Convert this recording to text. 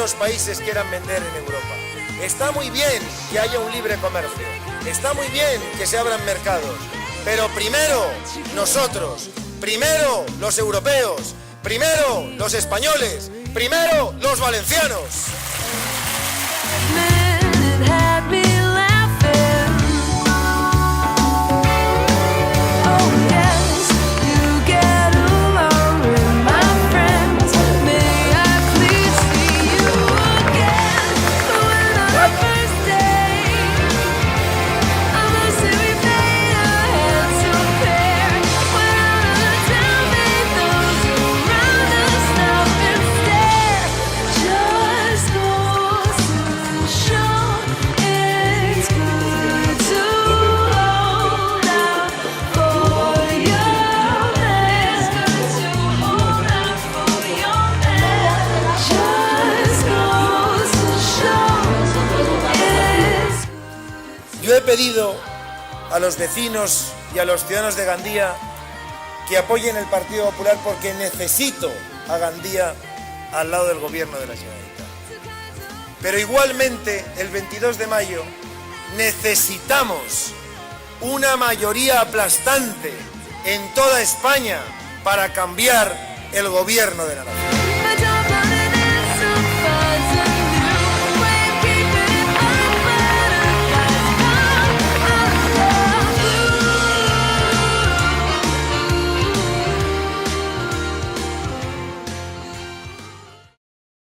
otros países quieran vender en Europa. Está muy bien que haya un libre comercio, está muy bien que se abran mercados, pero primero nosotros, primero los europeos, primero los españoles, primero los valencianos. Yo he pedido a los vecinos y a los ciudadanos de Gandía que apoyen el Partido Popular porque necesito a Gandía al lado del gobierno de la Generalitat. Pero igualmente, el 22 de mayo necesitamos una mayoría aplastante en toda España para cambiar el gobierno de la nación.